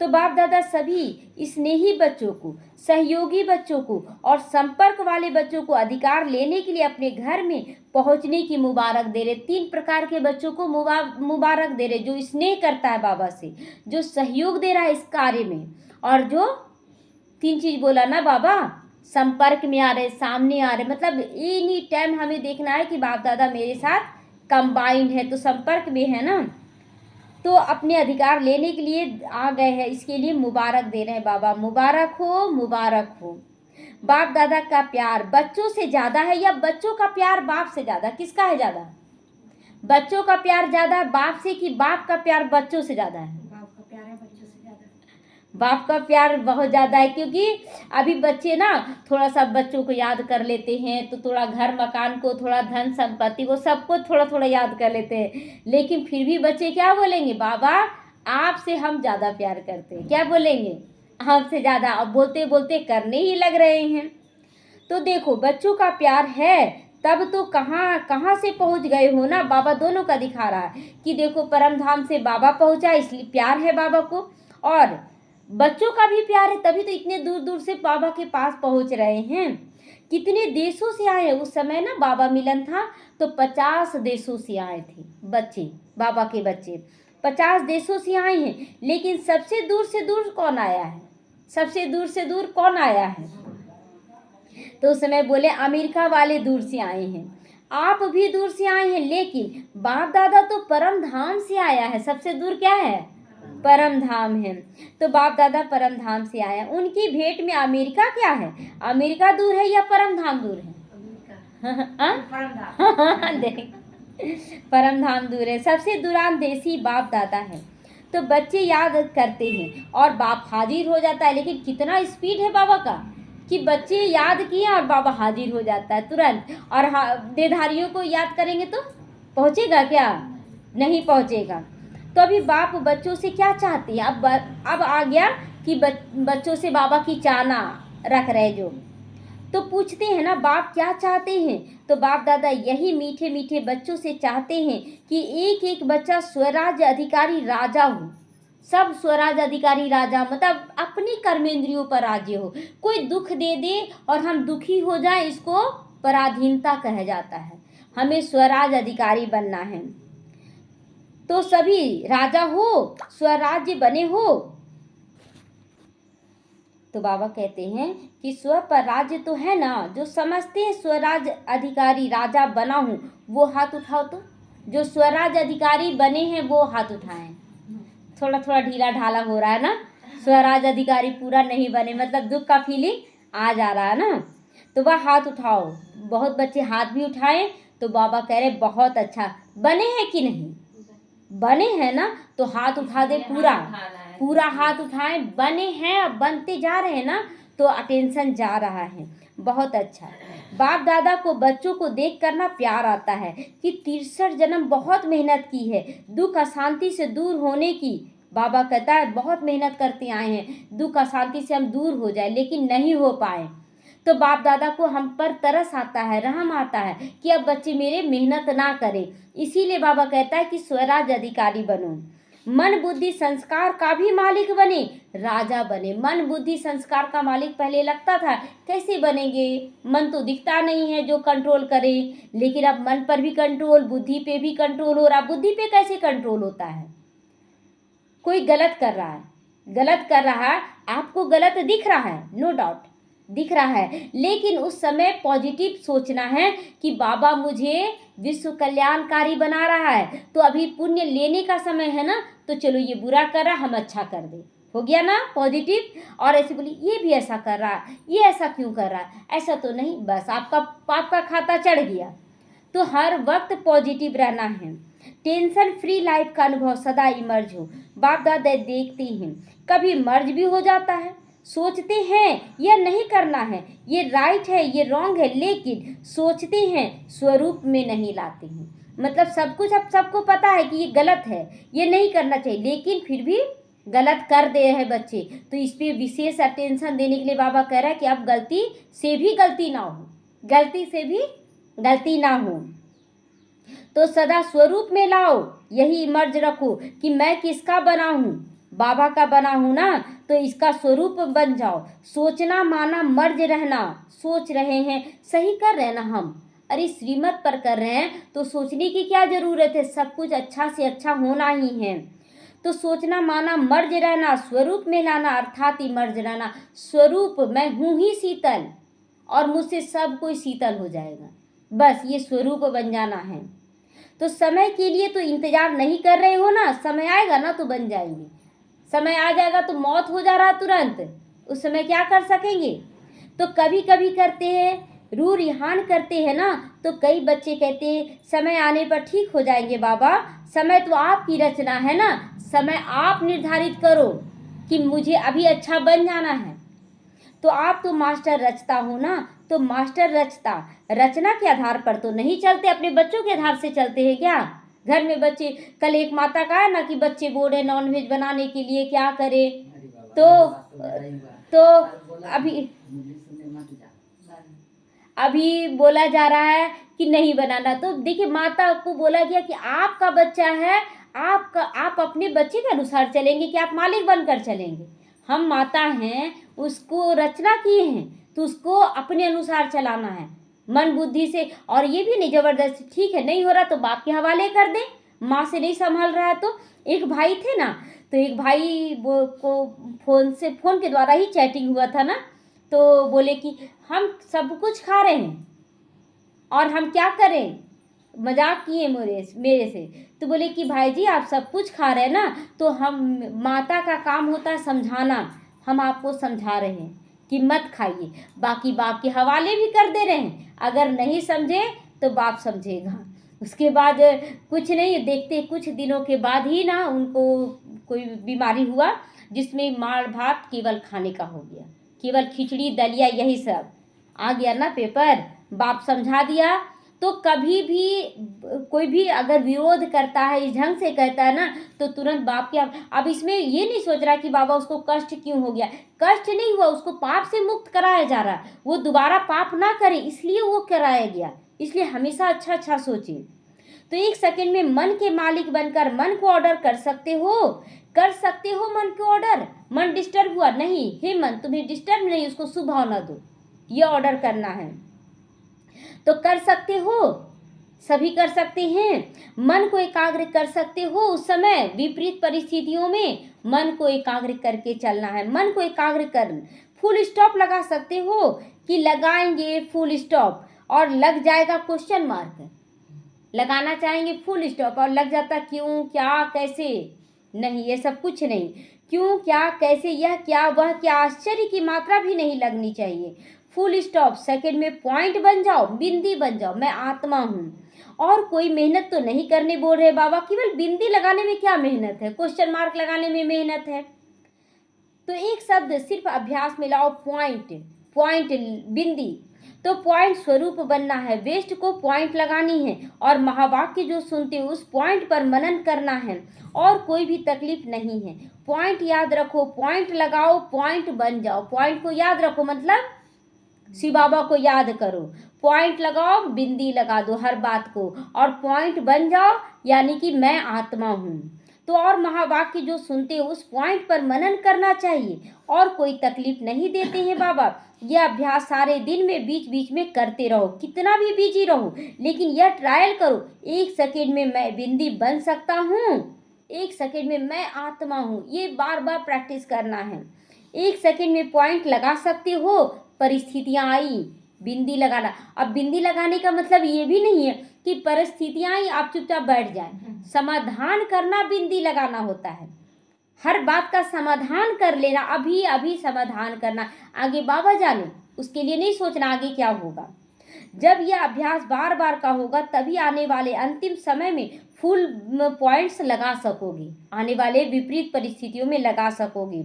तो बाप दादा सभी स्नेही बच्चों को, सहयोगी बच्चों को और संपर्क वाले बच्चों को अधिकार लेने के लिए अपने घर में पहुंचने की मुबारक दे रहे। 3 प्रकार के बच्चों को मुबारक दे रहे, जो स्नेह करता है बाबा से, जो सहयोग दे रहा है इस कार्य में, और जो 3 चीज बोला ना बाबा, संपर्क में आ रहे, सामने आ रहे, मतलब एनी टाइम हमें देखना है कि बाप दादा मेरे साथ कंबाइंड है, तो संपर्क में है ना, तो अपने अधिकार लेने के लिए आ गए हैं, इसके लिए मुबारक दे रहे हैं बाबा। मुबारक हो, मुबारक हो। बाप दादा का प्यार बच्चों से ज्यादा है या बच्चों का प्यार बाप से ज्यादा, किसका है ज्यादा, बच्चों का प्यार ज्यादा बाप से कि बाप का प्यार बच्चों से ज्यादा है, बाप का प्यार है बच्चों से ज्यादा, बाप का प्यार बहुत ज़्यादा है। क्योंकि अभी बच्चे ना थोड़ा सा बच्चों को याद कर लेते हैं, तो थोड़ा घर मकान को, थोड़ा धन संपत्ति को, सबको थोड़ा थोड़ा याद कर लेते हैं, लेकिन फिर भी बच्चे क्या बोलेंगे, बाबा आपसे हम ज़्यादा प्यार करते हैं, क्या बोलेंगे, हमसे ज़्यादा। अब बोलते बोलते करने ही लग रहे हैं। तो देखो बच्चों का प्यार है, तब तो कहाँ कहाँ से पहुँच गए हो ना, बाबा दोनों का दिखा रहा है कि देखो परम धाम से बाबा पहुँचा, इसलिए प्यार है बाबा को, और बच्चों का भी प्यार है, तभी तो इतने दूर दूर से बाबा के पास पहुंच रहे हैं। कितने देशों से आए, उस समय ना बाबा मिलन था तो 50 देशों से आए थे बच्चे, बाबा के बच्चे 50 देशों से आए हैं। लेकिन सबसे दूर कौन आया है, सबसे दूर से दूर कौन आया है, तो उस समय बोले अमेरिका वाले दूर से आए हैं, आप भी दूर से आए हैं, लेकिन बाप दादा तो परम धाम से आया है। सबसे दूर क्या है, परम धाम है। तो बाप दादा परम धाम से आया, उनकी भेंट में अमेरिका क्या है, अमेरिका दूर है या परम धाम दूर है, परम धाम। देख परम धाम दूर है, सबसे दूरंदेशी बाप दादा है। तो बच्चे याद करते हैं और बाप हाजिर हो जाता है। लेकिन कितना स्पीड है बाबा का कि बच्चे याद किए और बाबा हाजिर हो जाता है तुरंत। और देधारियों को याद करेंगे तो पहुँचेगा क्या? नहीं पहुँचेगा। तो अभी बाप बच्चों से क्या चाहते हैं? अब आ गया कि बच्चों से बाबा की चाहना रख रहे जो। तो पूछते हैं ना बाप क्या चाहते हैं? तो बाप दादा यही मीठे मीठे बच्चों से चाहते हैं कि एक एक बच्चा स्वराज अधिकारी राजा हो। सब स्वराज अधिकारी राजा मतलब अपनी कर्मेंद्रियों पर राज्य हो। कोई दुख दे दे और हम दुखी हो जाए, इसको पराधीनता कहा जाता है। हमें स्वराज अधिकारी बनना है। तो सभी राजा हो, स्वराज्य बने हो। तो बाबा कहते हैं कि स्व पर राज्य तो है ना, जो समझते हैं स्वराज अधिकारी राजा बना हूँ वो हाथ उठाओ। तो जो स्वराज अधिकारी बने हैं वो हाथ उठाएं। थोड़ा थोड़ा ढीला ढाला हो रहा है ना, स्वराज अधिकारी पूरा नहीं बने मतलब दुख का फीलिंग आ जा रहा है ना, तो वह हाथ उठाओ। बहुत बच्चे हाथ भी उठाएं। तो बाबा कह रहे बहुत अच्छा, बने हैं कि नहीं? बने हैं ना, तो हाथ उठा दे, पूरा पूरा हाथ उठाएं। बने हैं, अब बनते जा रहे हैं ना, तो अटेंशन जा रहा है। बहुत अच्छा। बाप दादा को बच्चों को देख कर ना प्यार आता है कि 63 जन्म बहुत मेहनत की है दुख अशांति से दूर होने की। बाबा कहता है बहुत मेहनत करते आए हैं, दुख अशांति से हम दूर हो जाए, लेकिन नहीं हो पाए। तो बाप दादा को हम पर तरस आता है, रहम आता है कि अब बच्चे मेरे मेहनत ना करें। इसीलिए बाबा कहता है कि स्वराज अधिकारी बनो, मन बुद्धि संस्कार का भी मालिक बने, राजा बने। मन बुद्धि संस्कार का मालिक पहले लगता था, कैसे बनेंगे? मन तो दिखता नहीं है जो कंट्रोल करे। लेकिन अब मन पर भी कंट्रोल, बुद्धि पे भी कंट्रोल हो रहा। बुद्धि पे कैसे कंट्रोल होता है? कोई गलत कर रहा है, गलत कर रहा है, आपको गलत दिख रहा है, नो डाउट दिख रहा है, लेकिन उस समय पॉजिटिव सोचना है कि बाबा मुझे विश्व कल्याणकारी बना रहा है, तो अभी पुण्य लेने का समय है ना, तो चलो ये बुरा कर रहा हम अच्छा कर दे, हो गया ना पॉजिटिव। और ऐसे बोली ये भी ऐसा कर रहा है, ये ऐसा क्यों कर रहा है, ऐसा तो नहीं, बस आपका पाप का खाता चढ़ गया। तो हर वक्त पॉजिटिव रहना है। टेंशन फ्री लाइफ का अनुभव सदा इमर्ज हो। बाप दादा देखते हैं, कभी मर्ज भी हो जाता है, सोचते हैं यह नहीं करना है, ये राइट है, ये रॉन्ग है, लेकिन सोचते हैं स्वरूप में नहीं लाते हैं। मतलब सब कुछ अब सबको पता है कि ये गलत है, ये नहीं करना चाहिए, लेकिन फिर भी गलत कर दे रहे बच्चे। तो इस पर विशेष अटेंशन देने के लिए बाबा कह रहा है कि अब गलती से भी गलती ना हो, गलती से भी गलती ना हो, तो सदा स्वरूप में लाओ। यही मर्ज रखो कि मैं किसका बना हूँ, बाबा का बना हूँ ना, तो इसका स्वरूप बन जाओ। सोचना माना मर्ज रहना, सोच रहे हैं सही कर रहे हैं ना हम, अरे श्रीमत पर कर रहे हैं तो सोचने की क्या जरूरत है, सब कुछ अच्छा से अच्छा होना ही है। तो सोचना माना मर्ज रहना, स्वरूप में लाना अर्थात इमर्ज रहना। स्वरूप मैं हूँ ही शीतल और मुझसे सब कोई शीतल हो जाएगा, बस ये स्वरूप बन जाना है। तो समय के लिए तो इंतजार नहीं कर रहे हो ना, समय आएगा ना तो बन जाएंगे। समय आ जाएगा तो मौत हो जा रहा तुरंत, उस समय क्या कर सकेंगे? तो कभी कभी करते हैं, रू रिहान करते हैं ना, तो कई बच्चे कहते हैं समय आने पर ठीक हो जाएंगे बाबा। समय तो आपकी रचना है ना, समय आप निर्धारित करो कि मुझे अभी अच्छा बन जाना है। तो आप तो मास्टर रचता हो ना, तो मास्टर रचता रचना के आधार पर तो नहीं चलते, अपने बच्चों के आधार से चलते हैं क्या? घर में बच्चे, कल एक माता का है ना कि बच्चे बोल रहे नॉनवेज बनाने के लिए क्या करे, तो अभी बोला जा रहा है कि नहीं बनाना। तो देखिए माता को बोला गया कि आपका बच्चा है, आप अपने बच्चे के अनुसार चलेंगे कि आप मालिक बनकर चलेंगे? हम माता हैं, उसको रचना किए हैं, तो उसको अपने अनुसार चलाना है मन बुद्धि से। और ये भी नहीं जबरदस्ती, ठीक है नहीं हो रहा तो बाप के हवाले कर दे, माँ से नहीं संभल रहा है तो। एक भाई थे ना, तो एक भाई वो को फोन के द्वारा ही चैटिंग हुआ था ना, तो बोले कि हम सब कुछ खा रहे हैं और हम क्या करें, मजाक किए मेरे से। तो बोले कि भाई जी आप सब कुछ खा रहे हैं ना, तो हम माता का काम होता है समझाना, हम आपको समझा रहे हैं कि मत खाइए, बाकी बाप के हवाले भी कर दे रहे हैं, अगर नहीं समझे तो बाप समझेगा। उसके बाद कुछ नहीं देखते, कुछ दिनों के बाद ही ना उनको कोई बीमारी हुआ, जिसमें मार भात केवल खाने का हो गया, केवल खिचड़ी दलिया यही सब आ गया ना पेपर। बाप समझा दिया। तो कभी भी कोई भी अगर विरोध करता है, इस ढंग से कहता है ना, तो तुरंत बाप के अब इसमें ये नहीं सोच रहा कि बाबा उसको कष्ट क्यों हो गया। कष्ट नहीं हुआ, उसको पाप से मुक्त कराया जा रहा है, वो दोबारा पाप ना करे इसलिए वो कराया गया। इसलिए हमेशा अच्छा अच्छा सोचिए। तो एक सेकंड में मन के मालिक बनकर मन को ऑर्डर कर सकते हो, कर सकते हो मन को ऑर्डर। मन डिस्टर्ब हुआ नहीं, हे मन तुम्हें डिस्टर्ब नहीं, उसको शुभ भावना दो, ये ऑर्डर करना है तो कर सकते हो, सभी कर सकते हैं। मन को एकाग्र कर सकते हो, उस समय विपरीत परिस्थितियों में मन को एकाग्र करके चलना है। मन को एकाग्र कर, फुल स्टॉप लगा सकते हो कि लगाएंगे फुल स्टॉप और लग जाएगा क्वेश्चन मार्क, लगाना चाहेंगे फुल स्टॉप और लग जाता क्यों क्या कैसे। नहीं, ये सब कुछ नहीं, क्यों क्या कैसे यह क्या वह क्या, आश्चर्य की मात्रा भी नहीं लगनी चाहिए। फुल स्टॉप, सेकंड में पॉइंट बन जाओ, बिंदी बन जाओ, मैं आत्मा हूँ। और कोई मेहनत तो नहीं करने बोल रहे बाबा, केवल बिंदी लगाने में क्या मेहनत है, क्वेश्चन मार्क लगाने में मेहनत है। तो एक शब्द सिर्फ अभ्यास में लाओ, पॉइंट, पॉइंट बिंदी। तो पॉइंट स्वरूप बनना है, वेस्ट को पॉइंट लगानी है और महावाक्य जो सुनते हो उस पॉइंट पर मनन करना है और कोई भी तकलीफ नहीं है। पॉइंट याद रखो, पॉइंट लगाओ, पॉइंट बन जाओ। पॉइंट को याद रखो मतलब शिव बाबा को याद करो, पॉइंट लगाओ, बिंदी लगा दो हर बात को और पॉइंट बन जाओ, यानी कि मैं आत्मा हूँ। तो और महावाक्य जो सुनते हो उस पॉइंट पर मनन करना चाहिए और कोई तकलीफ नहीं देते हैं बाबा। यह अभ्यास सारे दिन में बीच बीच में करते रहो, कितना भी बिजी रहो, लेकिन यह ट्रायल करो। एक सेकेंड में मैं बिंदी बन सकता हूँ, एक सेकेंड में मैं आत्मा हूँ, ये बार बार प्रैक्टिस करना है। एक सेकेंड में पॉइंट लगा सकते हो, परिस्थितियां आई बिंदी लगाना। अब बिंदी लगाने का मतलब ये भी नहीं है कि परिस्थितियां आई आप चुपचाप बैठ जाए, समाधान करना बिंदी लगाना होता है। हर बात का समाधान कर लेना, अभी अभी समाधान करना, आगे बाबा जाने, उसके लिए नहीं सोचना आगे क्या होगा। जब यह अभ्यास बार बार का होगा तभी आने वाले अंतिम समय में फुल पॉइंट्स लगा सकोगे, आने वाले विपरीत परिस्थितियों में लगा सकोगे।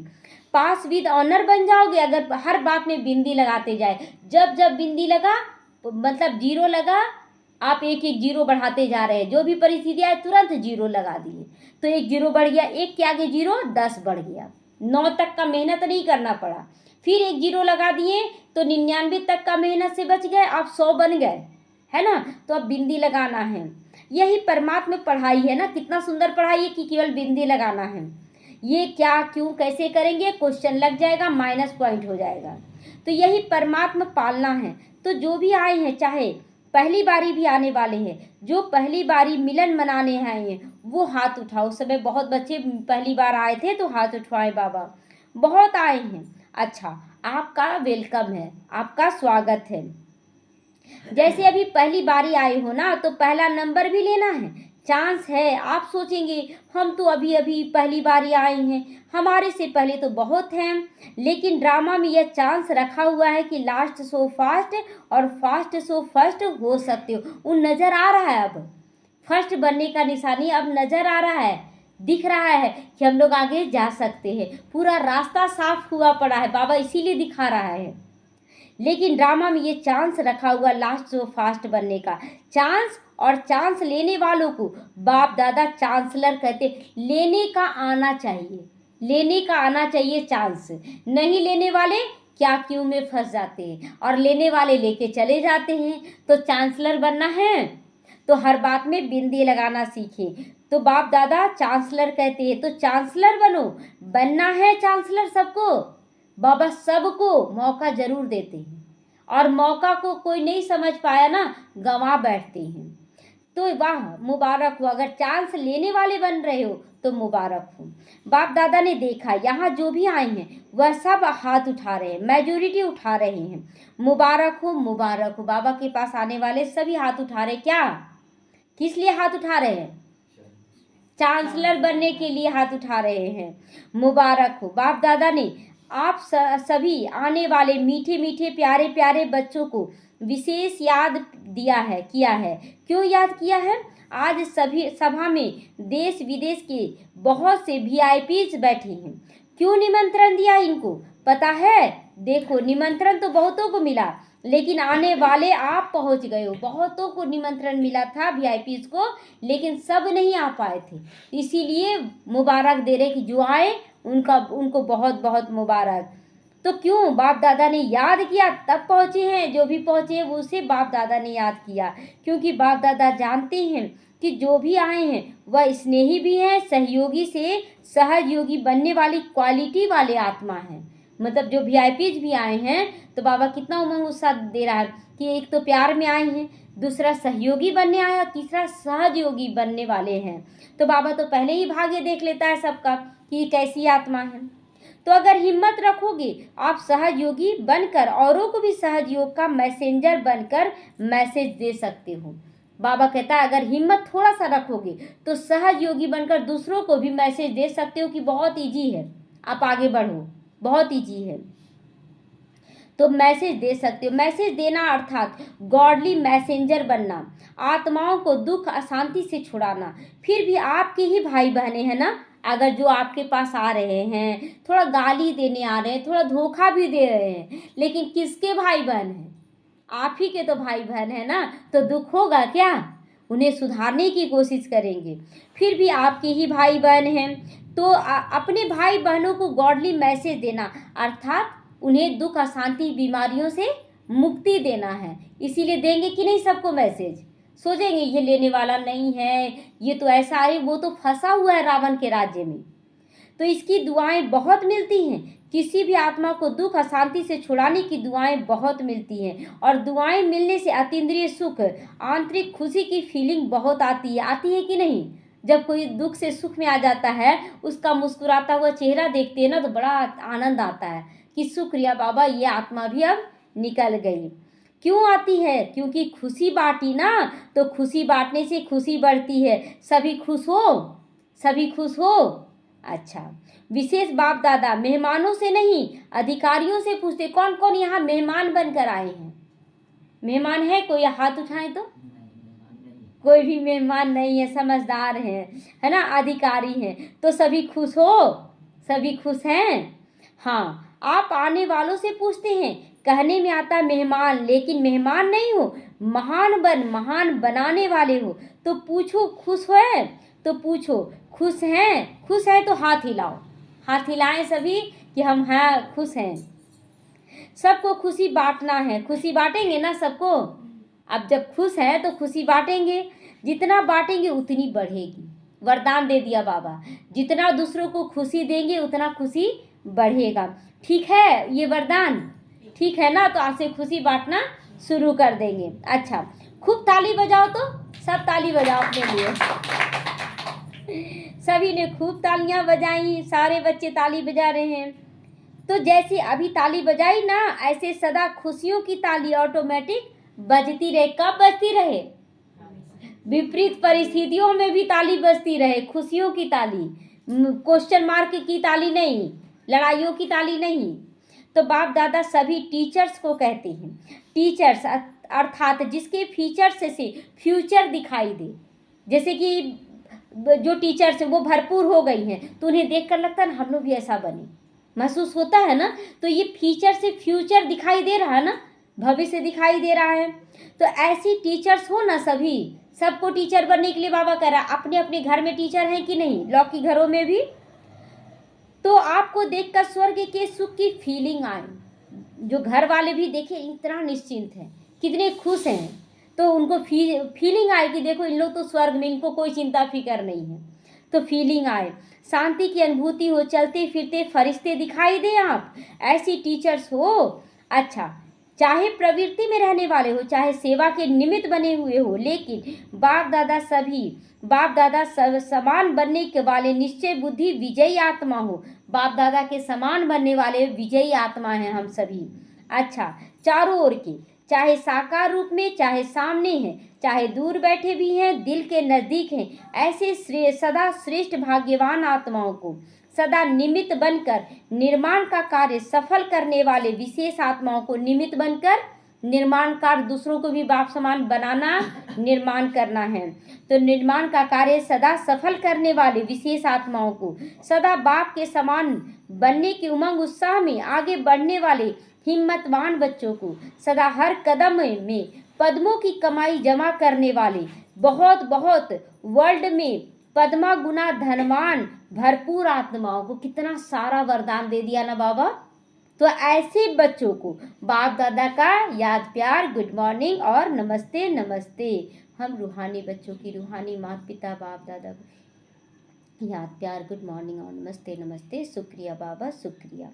पास विद ऑनर बन जाओगे अगर हर बात में बिंदी लगाते जाए। जब जब बिंदी लगा मतलब जीरो लगा, आप एक एक जीरो बढ़ाते जा रहे हैं, जो भी परिस्थिति आए तुरंत जीरो लगा दिए, तो एक जीरो बढ़ गया, एक के आगे जीरो 10 बढ़ गया, 9 तक का मेहनत नहीं करना पड़ा। फिर एक जीरो लगा दिए तो 99 तक का मेहनत से बच गए, आप 100 बन गए, है ना। तो अब बिंदी लगाना है, यही परमात्मा पढ़ाई है ना, कितना सुंदर पढ़ाई है कि केवल बिंदी लगाना है। ये क्या क्यों कैसे करेंगे, क्वेश्चन लग जाएगा, माइनस पॉइंट हो जाएगा। तो यही परमात्मा पालना है। तो जो भी आए हैं, चाहे पहली बारी भी आने वाले हैं, जो पहली बारी मिलन मनाने आए हैं वो हाथ उठाओ। उस समय बहुत बच्चे पहली बार आए थे तो हाथ उठवाए बाबा, बहुत आए हैं। अच्छा, आपका वेलकम है, आपका स्वागत है। जैसे अभी पहली बारी आए हो ना तो पहला नंबर भी लेना है, चांस है। आप सोचेंगे हम तो अभी अभी पहली बारी आए हैं, हमारे से पहले तो बहुत हैं, लेकिन ड्रामा में यह चांस रखा हुआ है कि लास्ट सो फास्ट और फास्ट सो फर्स्ट हो सकते हो। उन नज़र आ रहा है, अब फर्स्ट बनने का निशानी अब नज़र आ रहा है, दिख रहा है कि हम लोग आगे जा सकते हैं, पूरा रास्ता साफ हुआ पड़ा है, बाबा इसीलिए दिखा रहा है। लेकिन ड्रामा में ये चांस रखा हुआ लास्ट सो फास्ट बनने का चांस, और चांस लेने वालों को बाप दादा चांसलर कहते। लेने का आना चाहिए, लेने का आना चाहिए चांस, नहीं लेने वाले क्या क्यों में फंस जाते हैं, और लेने वाले लेके चले जाते हैं। तो चांसलर बनना है तो हर बात में बिंदी लगाना सीखें। तो बाप दादा चांसलर कहते हैं तो चांसलर बनो, बनना है चांसलर सबको। बाबा सबको मौका जरूर देते हैं, और मौका को कोई नहीं समझ पाया ना, गंवा बैठते हैं। तो वाह मुबारक हो, अगर चांस लेने वाले बन रहे हो तो मुबारक हो। बाप दादा ने देखा यहाँ जो भी आए हैं वह सब हाथ उठा रहे हैं, मेजोरिटी उठा रहे हैं। मुबारक हो, मुबारक हो। बाबा के पास आने वाले सभी हाथ उठा रहे, क्या किस लिए हाथ उठा रहे हैं, चांसलर बनने के लिए हाथ उठा रहे हैं। मुबारक हो। बाप दादा ने आप सभी आने वाले मीठे मीठे प्यारे प्यारे बच्चों को विशेष याद किया है। क्यों याद किया है? आज सभी सभा में देश विदेश के बहुत से वीआईपीज बैठे हैं। क्यों निमंत्रण दिया इनको पता है? देखो, निमंत्रण तो बहुतों को मिला, लेकिन आने वाले आप पहुंच गए हो। बहुतों को निमंत्रण मिला था वीआईपीज को, लेकिन सब नहीं आ पाए थे। इसीलिए मुबारक दे रहे कि जो आए उनको बहुत बहुत मुबारक। तो क्यों? बाप दादा ने याद किया तब पहुंचे हैं। जो भी पहुंचे हैं वो उसे बाप दादा ने याद किया, क्योंकि बाप दादा जानते हैं कि जो भी आए हैं वह स्नेही भी हैं, सहयोगी से सहयोगी बनने वाली क्वालिटी वाले आत्मा हैं। मतलब जो वीआईपीज भी आए हैं तो बाबा कितना उमंग उत्साह दे रहा है कि एक तो प्यार में आए हैं, दूसरा सहयोगी बनने आया, तीसरा सहयोगी बनने वाले हैं। तो बाबा तो पहले ही भाग्य देख लेता है सबका कि ये कैसी आत्मा है। तो अगर हिम्मत रखोगे आप सहयोगी बनकर औरों को भी सहयोग का मैसेंजर बनकर मैसेज दे सकते हो। बाबा कहता है अगर हिम्मत थोड़ा सा रखोगे तो सहयोगी बनकर दूसरों को भी मैसेज दे सकते हो कि बहुत इजी है, आप आगे बढ़ो, बहुत इजी है। तो मैसेज दे सकते हो। मैसेज देना अर्थात गॉडली मैसेंजर बनना, आत्माओं को दुख अशांति से छुड़ाना। फिर भी आपके ही भाई बहने हैं ना, अगर जो आपके पास आ रहे हैं, थोड़ा गाली देने आ रहे हैं, थोड़ा धोखा भी दे रहे हैं, लेकिन किसके भाई बहन हैं? आप ही के तो भाई बहन है ना, तो दुख होगा क्या? उन्हें सुधारने की कोशिश करेंगे। फिर भी आपके ही भाई बहन हैं, तो अपने भाई बहनों को गॉडली मैसेज देना अर्थात उन्हें दुख अशांति बीमारियों से मुक्ति देना है। इसीलिए देंगे कि नहीं सबको मैसेज? सोचेंगे ये लेने वाला नहीं है, ये तो ऐसा है, वो तो फंसा हुआ है रावण के राज्य में। तो इसकी दुआएं बहुत मिलती हैं। किसी भी आत्मा को दुख अशांति से छुड़ाने की दुआएं बहुत मिलती हैं, और दुआएं मिलने से अतीन्द्रिय सुख, आंतरिक खुशी की फीलिंग बहुत आती है कि नहीं? जब कोई दुख से सुख में आ जाता है, उसका मुस्कुराता हुआ चेहरा देखते हैं ना तो बड़ा आनंद आता है कि शुक्रिया बाबा, ये आत्मा भी अब निकल गई। क्यों आती है? क्योंकि खुशी बांटी ना, तो खुशी बांटने से खुशी बढ़ती है। सभी खुश हो, सभी खुश हो। अच्छा, विशेष बाप दादा मेहमानों से नहीं अधिकारियों से पूछते कौन कौन यहाँ मेहमान बनकर आए हैं। मेहमान है कोई? हाथ उठाएं तो। कोई भी मेहमान नहीं है, समझदार है ना, अधिकारी हैं। तो सभी खुश हो, सभी खुश हैं। हाँ, आप आने वालों से पूछते हैं, कहने में आता मेहमान, लेकिन मेहमान नहीं हो, महान बनाने वाले हो। तो पूछो खुश है? तो पूछो खुश हैं? खुश है तो हाथ हिलाओ, हाथ हिलाएं सभी कि हम हैं खुश हैं। सबको खुशी बांटना है, खुशी बांटेंगे ना सबको। अब जब खुश है तो खुशी बांटेंगे, जितना बांटेंगे उतनी बढ़ेगी। वरदान दे दिया बाबा, जितना दूसरों को खुशी देंगे उतना खुशी बढ़ेगा। ठीक है ये वरदान? ठीक है ना? तो आज से खुशी बांटना शुरू कर देंगे। अच्छा, खूब ताली बजाओ तो, सब ताली बजाओ अपने लिए। सभी ने खूब तालियां बजाई, सारे बच्चे ताली बजा रहे हैं। तो जैसे अभी ताली बजाई ना, ऐसे सदा खुशियों की ताली ऑटोमेटिक बजती रहे। कब बजती रहे? विपरीत परिस्थितियों में भी ताली बजती रहे, खुशियों की ताली, क्वेश्चन मार्क की ताली नहीं, लड़ाइयों की ताली नहीं। तो बाप दादा सभी टीचर्स को कहते हैं, टीचर्स अर्थात जिसके फीचर्स से फ्यूचर दिखाई दे। जैसे कि जो टीचर्स वो भरपूर हो गई हैं तो उन्हें देखकर लगता है ना हम लोग भी ऐसा बने, महसूस होता है ना। तो ये फीचर से फ्यूचर दिखाई दे रहा है ना, भविष्य दिखाई दे रहा है। तो ऐसी टीचर्स हो ना सभी, सबको टीचर बनने के लिए बाबा कह रहा है। अपने अपने घर में टीचर हैं कि नहीं? लौकी घरों में भी। तो आपको देखकर स्वर्ग के सुख की फीलिंग आए, जो घर वाले भी देखे इतना निश्चिंत है, कितने खुश हैं, तो उनको फीलिंग आए कि देखो इन लोग तो स्वर्ग में, इनको कोई चिंता फिकर नहीं है। तो फीलिंग आए, शांति की अनुभूति हो, चलते फिरते फरिश्ते दिखाई दे आप, ऐसी टीचर्स हो। अच्छा, चाहे प्रवृत्ति में रहने वाले हो, चाहे सेवा के निमित्त बने हुए हो, लेकिन बाप दादा समान बनने के वाले निश्चय बुद्धि विजयी आत्मा हो। बाप दादा के समान बनने वाले विजयी आत्मा हैं हम सभी। अच्छा, चारों ओर के, चाहे साकार रूप में, चाहे सामने हैं, चाहे दूर बैठे भी हैं, दिल के नज़दीक हैं, ऐसे सदा श्रेष्ठ भाग्यवान आत्माओं को सदा निमित्त बनकर निर्माण का कार्य सफल करने वाले विशेष आत्माओं को निमित्त बनकर निर्माण कार्य दूसरों को भी बाप समान बनाना, निर्माण करना है। तो निर्माण का कार्य सदा सफल करने वाले विशेष आत्माओं को, सदा बाप के समान बनने के उमंग उत्साह में आगे बढ़ने वाले हिम्मतवान बच्चों को, सदा हर कदम में पद्मों की कमाई जमा करने वाले बहुत बहुत वर्ल्ड में पद्मा गुना धनवान भरपूर आत्माओं को कितना सारा वरदान दे दिया ना बाबा। तो ऐसे बच्चों को बाप दादा का याद प्यार, गुड मॉर्निंग और नमस्ते नमस्ते। हम रूहानी बच्चों की रूहानी माता पिता बाप दादा को याद प्यार, गुड मॉर्निंग और नमस्ते नमस्ते। शुक्रिया बाबा, शुक्रिया।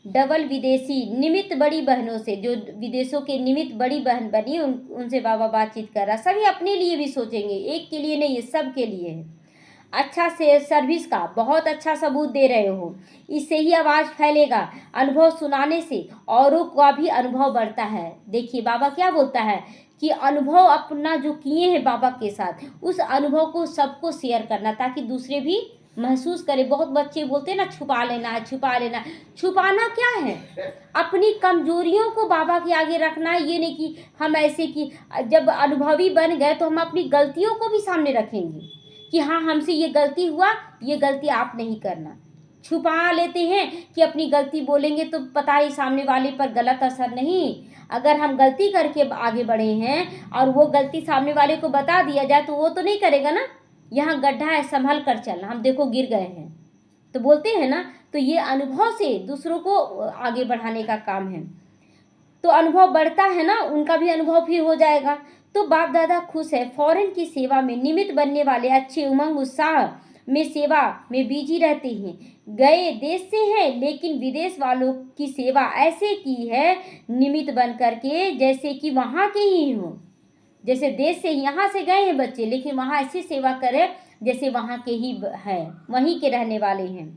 डबल विदेशी निमित्त बड़ी बहनों से, जो विदेशों के निमित्त बड़ी बहन बनी उनसे बाबा बातचीत कर रहा। सभी अपने लिए भी सोचेंगे, एक के लिए नहीं, ये सब के लिए है। अच्छा से सर्विस का बहुत अच्छा सबूत दे रहे हो, इससे ही आवाज़ फैलेगा। अनुभव सुनाने से औरों का भी अनुभव बढ़ता है। देखिए बाबा क्या बोलता है कि अनुभव अपना जो किए हैं बाबा के साथ, उस अनुभव को सबको शेयर करना ताकि दूसरे भी महसूस करें। बहुत बच्चे बोलते हैं ना छुपा लेना है, छुपा लेना है। छुपाना क्या है? अपनी कमजोरियों को बाबा के आगे रखना है। ये नहीं कि हम ऐसे कि जब अनुभवी बन गए तो हम अपनी गलतियों को भी सामने रखेंगे कि हाँ हमसे ये गलती हुआ, ये गलती आप नहीं करना। छुपा लेते हैं कि अपनी गलती बोलेंगे तो पता ही सामने वाले पर गलत असर नहीं। अगर हम गलती करके आगे बढ़े हैं और वो गलती सामने वाले को बता दिया जाए तो वो तो नहीं करेगा ना। यहाँ गड्ढा है, संभल कर चलना, हम देखो गिर गए हैं तो बोलते हैं ना। तो ये अनुभव से दूसरों को आगे बढ़ाने का काम है। तो अनुभव बढ़ता है ना, उनका भी अनुभव फिर हो जाएगा। तो बाप दादा खुश है। फॉरेन की सेवा में निमित्त बनने वाले अच्छे उमंग उत्साह में सेवा में बिजी रहते हैं। गए देश से हैं लेकिन विदेश वालों की सेवा ऐसे की है निमित्त बन करके जैसे कि वहाँ के ही हो। जैसे देश से यहाँ से गए हैं बच्चे, लेकिन वहाँ ऐसी सेवा करें जैसे वहाँ के ही है, वहीं के रहने वाले हैं।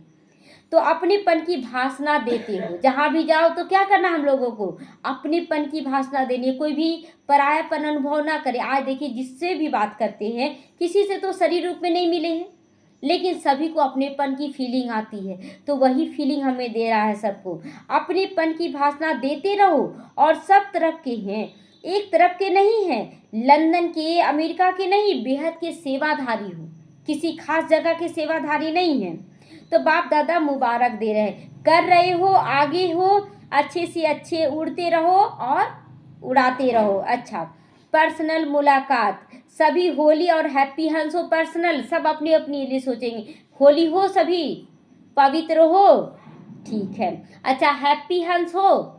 तो अपनेपन की भाषणा देते हो। जहाँ भी जाओ तो क्या करना हम लोगों को? अपनेपन की भाषणा देनी है। कोई भी परायापन अनुभव ना करे। आज देखिए जिससे भी बात करते हैं, किसी से तो शरीर रूप में नहीं मिले हैं, लेकिन सभी को अपनेपन की फीलिंग आती है। तो वही फीलिंग हमें दे रहा है सबको। अपनेपन की भाषणा देते रहो और सब तरफ के हैं, एक तरफ के नहीं हैं, लंदन के, अमेरिका के नहीं, बेहद के सेवाधारी हो, किसी खास जगह के सेवाधारी नहीं हैं। तो बाप दादा मुबारक दे रहे हैं, कर रहे हो, आगे हो, अच्छे से अच्छे उड़ते रहो और उड़ाते रहो। अच्छा, पर्सनल मुलाकात, सभी होली और हैप्पी हंस हो। पर्सनल सब अपनी अपनी लिए सोचेंगे, होली हो, सभी पवित्र हो, ठीक है। अच्छा, हैप्पी हंस हो।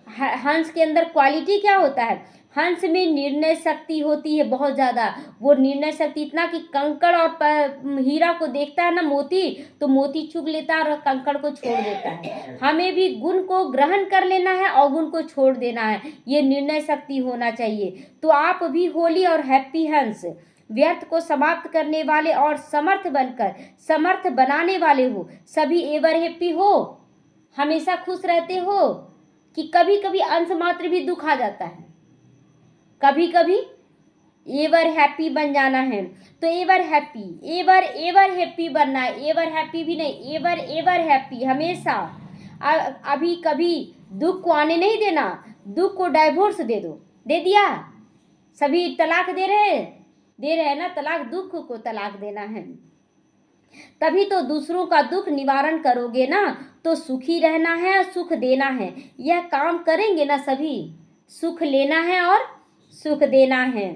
हंस के अंदर क्वालिटी क्या होता है? हंस में निर्णय शक्ति होती है बहुत ज़्यादा। वो निर्णय शक्ति इतना कि कंकड़ और हीरा को देखता है ना मोती, तो मोती चुग लेता है और कंकड़ को छोड़ देता है। हमें भी गुण को ग्रहण कर लेना है और गुण को छोड़ देना है, ये निर्णय शक्ति होना चाहिए। तो आप भी होली और हैप्पी हंस, व्यर्थ को समाप्त करने वाले और समर्थ बनकर समर्थ बनाने वाले हो। सभी एवर हैप्पी हो, हमेशा खुश रहते हो कि कभी कभी अंश मात्र भी दुख आ जाता है, कभी कभी एवर हैप्पी बन जाना है। तो ever happy, ever ever happy बनना है। एवर हैप्पी भी नहीं, एवर एवर हैप्पी हमेशा। अभी कभी दुख को आने नहीं देना। दुख को डाइवोर्स दे दो। दे दिया? सभी तलाक दे रहे हैं ना, तलाक, दुख को तलाक देना है। तभी तो दूसरों का दुख निवारण करोगे ना, तो सुखी रहना है, सुख देना है। यह काम करेंगे ना सभी, सुख लेना है और सुख देना है।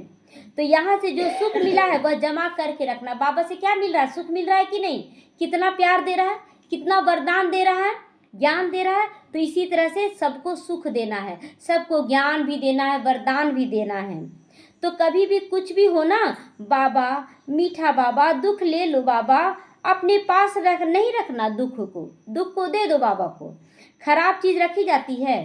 तो यहाँ से जो सुख मिला है वह जमा करके रखना। बाबा से क्या मिल रहा है? सुख मिल रहा है कि नहीं? कितना प्यार दे रहा है, कितना वरदान दे रहा है, ज्ञान दे रहा है। तो इसी तरह से सबको सुख देना है, सबको ज्ञान भी देना है, वरदान भी देना है। तो कभी भी कुछ भी हो ना, बाबा मीठा बाबा, दुख ले लो बाबा, अपने पास नहीं रखना। दुख को दे दो बाबा को। खराब चीज़ रखी जाती है?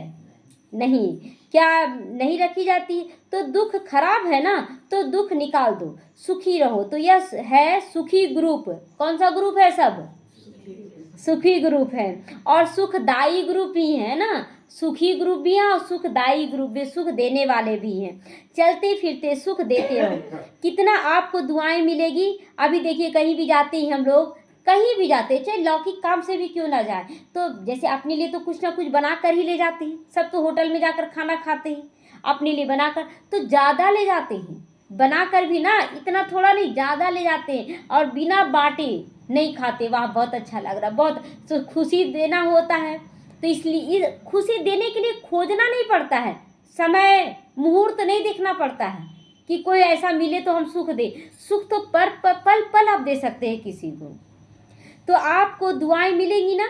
नहीं। क्या नहीं रखी जाती? तो दुख खराब है ना, तो दुख निकाल दो, सुखी रहो। तो यह है सुखी ग्रुप। कौन सा ग्रुप है? सब सुखी ग्रुप है। और सुखदाई ग्रुप भी है ना, सुखी ग्रुप भी है और सुखदाई ग्रुप भी, सुख देने वाले भी हैं। चलते फिरते सुख देते रहो। कितना आपको दुआएं मिलेगी। अभी देखिए कहीं भी जाते ही हम लोग कहीं भी जाते हैं, चाहे लौकिक काम से भी क्यों ना जाए, तो जैसे अपने लिए तो कुछ ना कुछ बना कर ही ले जाते हैं। सब तो होटल में जाकर खाना खाते हैं, अपने लिए बनाकर तो ज़्यादा ले जाते हैं। बनाकर भी ना इतना थोड़ा नहीं, ज़्यादा ले जाते हैं और बिना बांटे नहीं खाते। वाह, बहुत अच्छा लग रहा, बहुत तो खुशी देना होता है, तो इसलिए खुशी देने के लिए खोजना नहीं पड़ता है, समय मुहूर्त नहीं देखना पड़ता है कि कोई ऐसा मिले तो हम सुख दे। सुख तो पल पल आप दे सकते हैं किसी को। तो आपको दुआएं मिलेंगी ना,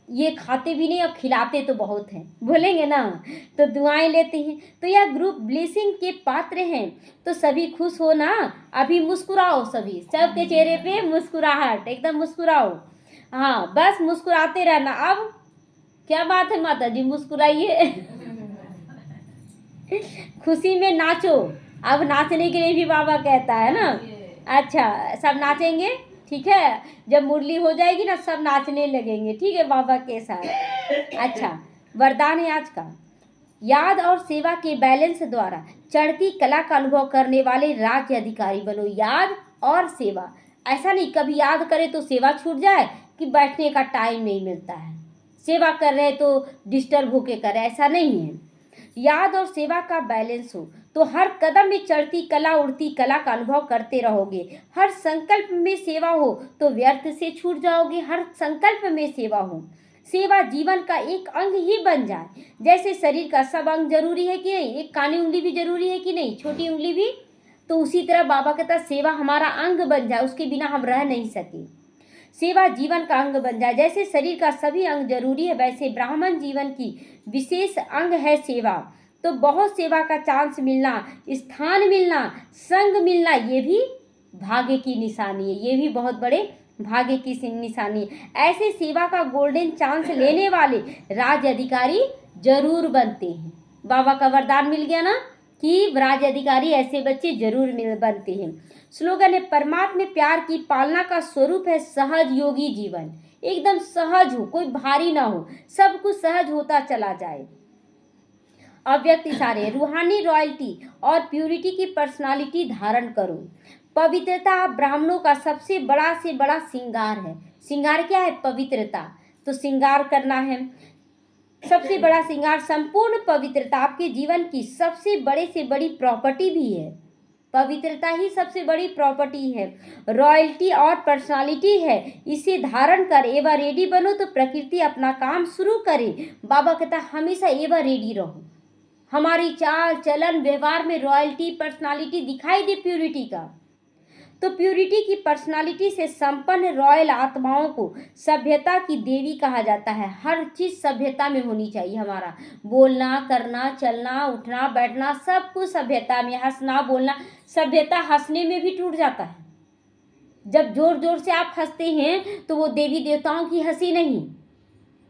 ये खाते भी नहीं और खिलाते तो बहुत हैं, बोलेंगे ना, तो दुआएं लेते हैं। तो यह ग्रुप ब्लेसिंग के पात्र हैं, तो सभी खुश हो ना। अभी मुस्कुराओ, सभी, सबके चेहरे पे मुस्कुराहट, एकदम मुस्कुराओ। हाँ, बस मुस्कुराते रहना। अब क्या बात है माता जी, मुस्कुराइए। खुशी में नाचो। अब नाचने के लिए भी बाबा कहता है ना। अच्छा, सब नाचेंगे, ठीक है। जब मुरली हो जाएगी ना, सब नाचने लगेंगे, ठीक है, बाबा के साथ। अच्छा, वरदान है आज का। याद और सेवा के बैलेंस द्वारा चढ़ती कला का अनुभव करने वाले राज्य अधिकारी बनो। याद और सेवा, ऐसा नहीं कभी याद करे तो सेवा छूट जाए कि बैठने का टाइम नहीं मिलता है, सेवा कर रहे तो डिस्टर्ब होके करे, ऐसा नहीं है। याद और सेवा का बैलेंस हो तो हर कदम में चढ़ती कला उड़ती कला का अनुभव करते रहोगे। हर संकल्प में सेवा हो तो व्यर्थ से छूट जाओगे। हर संकल्प में सेवा हो, सेवा जीवन का एक अंग ही बन जाए। जैसे शरीर का सब अंग जरूरी है कि नहीं, एक कानी उंगली भी जरूरी है कि नहीं, छोटी उंगली भी, तो उसी तरह बाबा कहता सेवा हमारा अंग बन जाए, उसके बिना हम रह नहीं सके। सेवा जीवन का अंग बन जाए। जैसे शरीर का सभी अंग जरूरी है, वैसे ब्राह्मण जीवन की विशेष अंग है सेवा। तो बहुत सेवा का चांस मिलना, स्थान मिलना, संग मिलना, ये भी भाग्य की निशानी है, ये भी बहुत बड़े भाग्य की निशानी है। ऐसे सेवा का गोल्डन चांस लेने वाले राज्य अधिकारी जरूर बनते हैं। बाबा का वरदान मिल गया ना कि राज्य अधिकारी ऐसे बच्चे जरूर बनते हैं। स्लोगन है, परमात्मा प्यार की पालना का स्वरूप है सहज योगी जीवन। एकदम सहज हो, कोई भारी ना हो, सब कुछ सहज होता चला जाए। अव्यक्त इशारे, रूहानी रॉयल्टी और प्यूरिटी की पर्सनालिटी धारण करो। पवित्रता ब्राह्मणों का सबसे बड़ा से बड़ा श्रृंगार है। श्रृंगार क्या है? पवित्रता। तो श्रृंगार करना है, सबसे बड़ा श्रृंगार संपूर्ण पवित्रता आपके जीवन की सबसे बड़े से बड़ी प्रॉपर्टी भी है। पवित्रता ही सबसे बड़ी प्रॉपर्टी है, रॉयल्टी और पर्सनालिटी है। इसे धारण कर एवं रेडी बनो तो प्रकृति अपना काम शुरू करे। बाबा कहता हमेशा एवं रेडी रहो। हमारी चाल चलन व्यवहार में रॉयल्टी पर्सनालिटी दिखाई दे प्यूरिटी का। तो प्यूरिटी की पर्सनालिटी से संपन्न रॉयल आत्माओं को सभ्यता की देवी कहा जाता है। हर चीज सभ्यता में होनी चाहिए। हमारा बोलना, करना, चलना, उठना, बैठना, सब कुछ सभ्यता में। हंसना, बोलना, सभ्यता हंसने में भी टूट जाता है। जब जोर जोर से आप हंसते हैं तो वो देवी देवताओं की हंसी नहीं,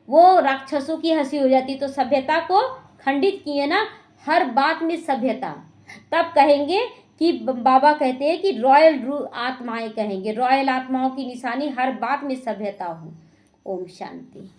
वो राक्षसों की हंसी हो जाती। तो सभ्यता को खंडित किए ना, हर बात में सभ्यता। तब कहेंगे कि बाबा कहते हैं कि रॉयल आत्माएं, कहेंगे रॉयल आत्माओं की निशानी हर बात में सभ्यता हो। ओम शांति।